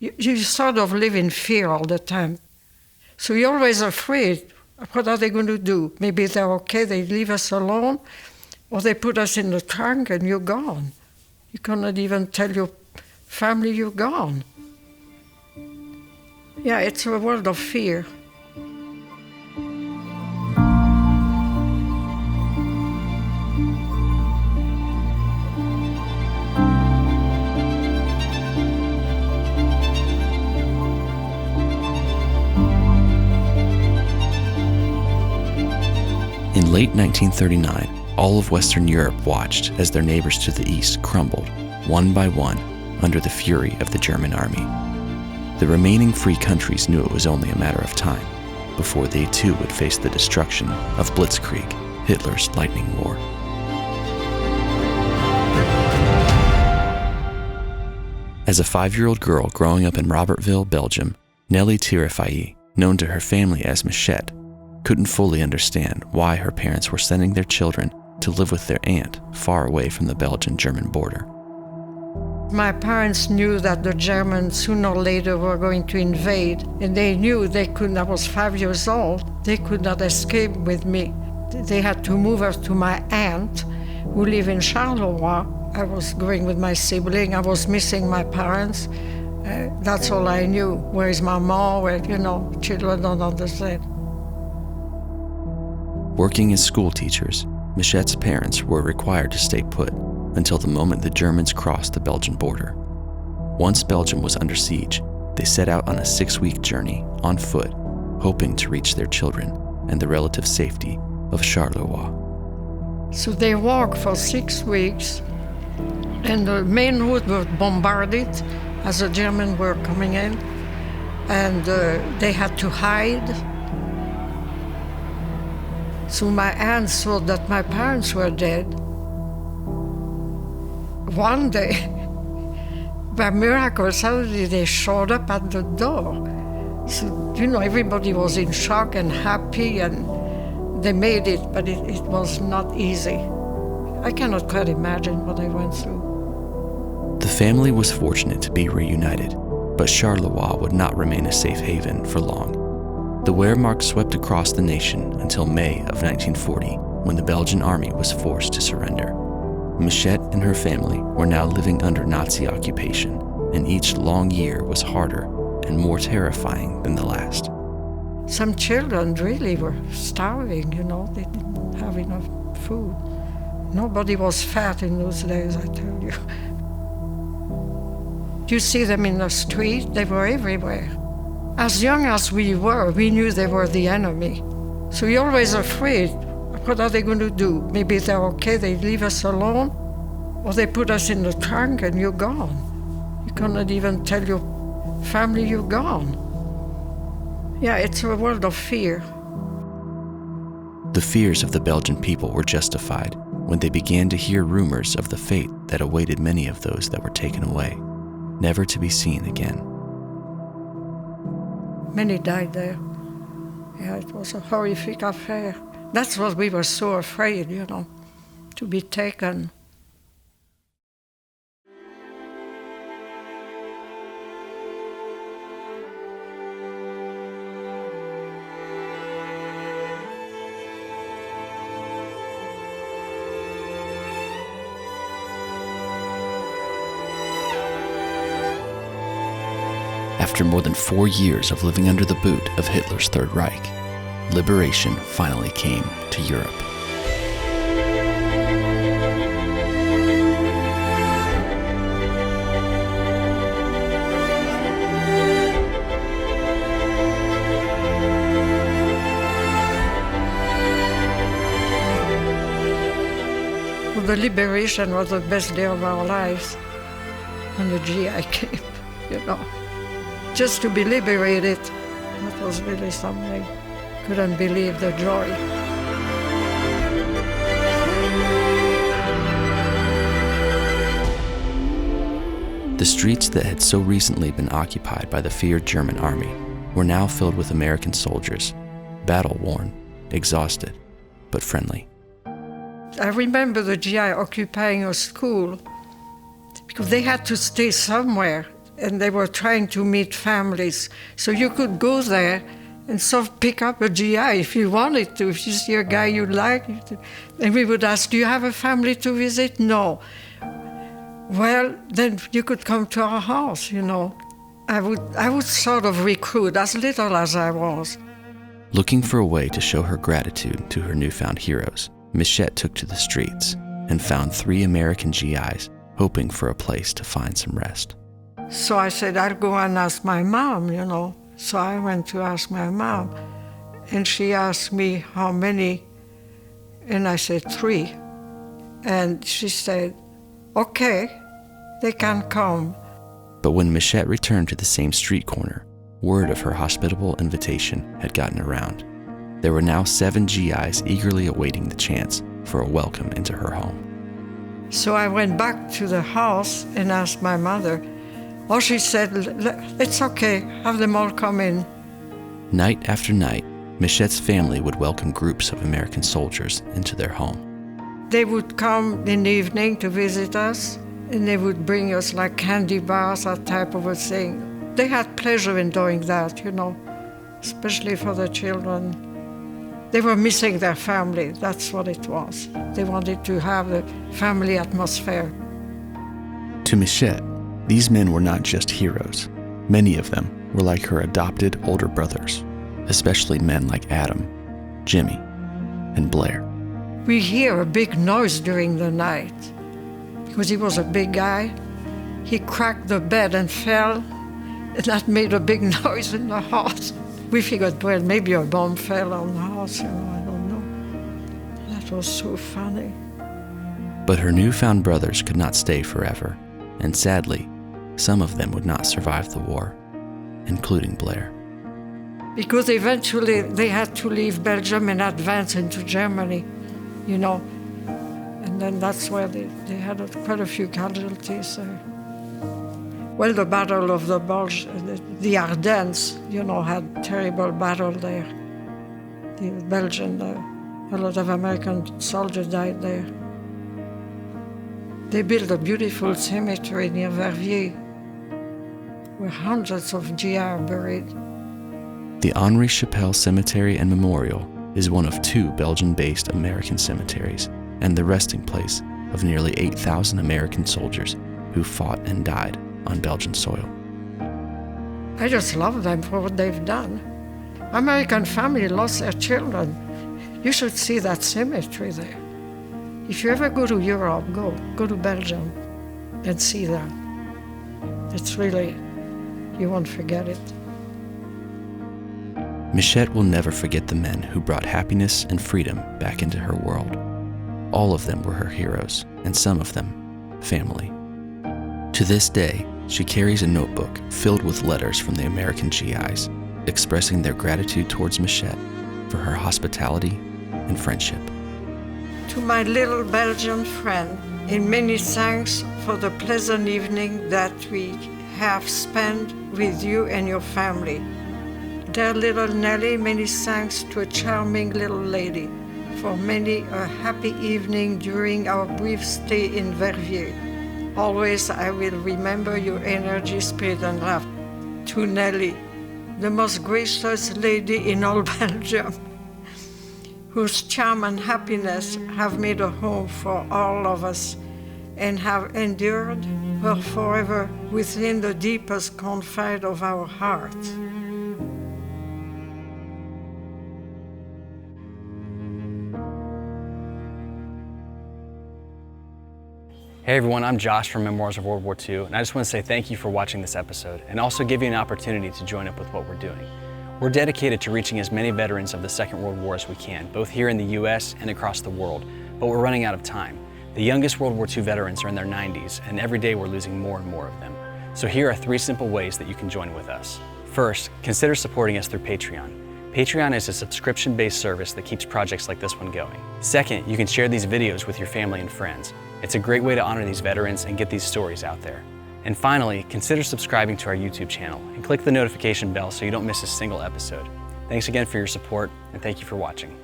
You sort of live in fear all the time. So you're always afraid. What are they going to do? Maybe they're okay, they leave us alone, or they put us in the trunk and you're gone. You cannot even tell your family you're gone. Yeah, it's a world of fear. In late 1939, all of Western Europe watched as their neighbors to the east crumbled, one by one, under the fury of the German army. The remaining free countries knew it was only a matter of time before they too would face the destruction of Blitzkrieg, Hitler's lightning war. As a 5-year-old girl growing up in Robertville, Belgium, Nelly Thirifays-Hiett, known to her family as Michette, couldn't fully understand why her parents were sending their children to live with their aunt far away from the Belgian-German border. My parents knew that the Germans sooner or later were going to invade, and they knew they couldn't. I was 5 years old. They could not escape with me. They had to move us to my aunt, who lived in Charleroi. I was going with my sibling. I was missing my parents. That's all I knew. Where is my mom? Where, children don't understand. Working as school teachers, Michette's parents were required to stay put until the moment the Germans crossed the Belgian border. Once Belgium was under siege, they set out on a 6-week journey on foot, hoping to reach their children and the relative safety of Charleroi. So they walked for 6 weeks, and the main road was bombarded as the Germans were coming in, and they had to hide. So my aunt thought that my parents were dead. One day, by miracle, suddenly they showed up at the door. So, everybody was in shock and happy, and they made it, but it was not easy. I cannot quite imagine what I went through. The family was fortunate to be reunited, but Charleroi would not remain a safe haven for long. The Wehrmacht swept across the nation until May of 1940, when the Belgian army was forced to surrender. Michette and her family were now living under Nazi occupation, and each long year was harder and more terrifying than the last. Some children really were starving, they didn't have enough food. Nobody was fat in those days, I tell you. You see them in the street, they were everywhere. As young as we were, we knew they were the enemy. So you're always afraid. What are they going to do? Maybe they're okay, they leave us alone, or they put us in the trunk and you're gone. You cannot even tell your family you're gone. Yeah, it's a world of fear. The fears of the Belgian people were justified when they began to hear rumors of the fate that awaited many of those that were taken away, never to be seen again. Many died there. Yeah, it was a horrific affair. That's what we were so afraid, to be taken. After more than 4 years of living under the boot of Hitler's Third Reich, liberation finally came to Europe. Well, the liberation was the best day of our lives when the GI came, Just to be liberated, that was really something. Couldn't believe the joy. The streets that had so recently been occupied by the feared German army were now filled with American soldiers, battle-worn, exhausted, but friendly. I remember the GI occupying a school because they had to stay somewhere. and they were trying to meet families. So you could go there and sort of pick up a GI if you wanted to. If you see a guy you like, and we would ask, do you have a family to visit? No. Well, then you could come to our house, you know. I would sort of recruit, as little as I was. Looking for a way to show her gratitude to her newfound heroes, Michette took to the streets and found 3 American GIs, hoping for a place to find some rest. So I said, I'll go and ask my mom, you know. So I went to ask my mom, and she asked me how many, and I said 3. And she said, okay, they can come. But when Michette returned to the same street corner, word of her hospitable invitation had gotten around. There were now 7 GIs eagerly awaiting the chance for a welcome into her home. So I went back to the house and asked my mother. Oh, she said, it's okay, have them all come in. Night after night, Michette's family would welcome groups of American soldiers into their home. They would come in the evening to visit us, and they would bring us like candy bars, that type of a thing. They had pleasure in doing that, you know, especially for the children. They were missing their family, that's what it was. They wanted to have the family atmosphere. To Michette, these men were not just heroes. Many of them were like her adopted older brothers, especially men like Adam, Jimmy, and Blair. We hear a big noise during the night. Because he was a big guy, he cracked the bed and fell, and that made a big noise in the house. We figured, well, maybe a bomb fell on the house, you know, I don't know. That was so funny. But her newfound brothers could not stay forever, and sadly, some of them would not survive the war, including Blair. Because eventually they had to leave Belgium and advance into Germany, you know. And then that's where they had quite a few casualties there. Well, the Battle of the Bulge, the Ardennes, you know, had terrible battle there. The Belgian, a lot of American soldiers died there. They built a beautiful cemetery near Verviers, where hundreds of GI are buried. The Henri Chapelle Cemetery and Memorial is one of 2 Belgian-based American cemeteries and the resting place of nearly 8,000 American soldiers who fought and died on Belgian soil. I just love them for what they've done. American family lost their children. You should see that cemetery there. If you ever go to Europe, go to Belgium and see that. It's really, you won't forget it. Michette will never forget the men who brought happiness and freedom back into her world. All of them were her heroes, and some of them, family. To this day, she carries a notebook filled with letters from the American GIs, expressing their gratitude towards Michette for her hospitality and friendship. To my little Belgian friend, and many thanks for the pleasant evening that we have spent with you and your family. Dear little Nelly, many thanks to a charming little lady for many a happy evening during our brief stay in Verviers. Always I will remember your energy, spirit, and love. To Nelly, the most gracious lady in all Belgium, whose charm and happiness have made a home for all of us and have endured her forever within the deepest confide of our hearts. Hey everyone, I'm Josh from Memoirs of World War II, and I just want to say thank you for watching this episode and also give you an opportunity to join up with what we're doing. We're dedicated to reaching as many veterans of the Second World War as we can, both here in the US and across the world, but we're running out of time. The youngest World War II veterans are in their 90s, and every day we're losing more and more of them. So here are 3 simple ways that you can join with us. First, consider supporting us through Patreon. Patreon is a subscription-based service that keeps projects like this one going. Second, you can share these videos with your family and friends. It's a great way to honor these veterans and get these stories out there. And finally, consider subscribing to our YouTube channel and click the notification bell so you don't miss a single episode. Thanks again for your support, and thank you for watching.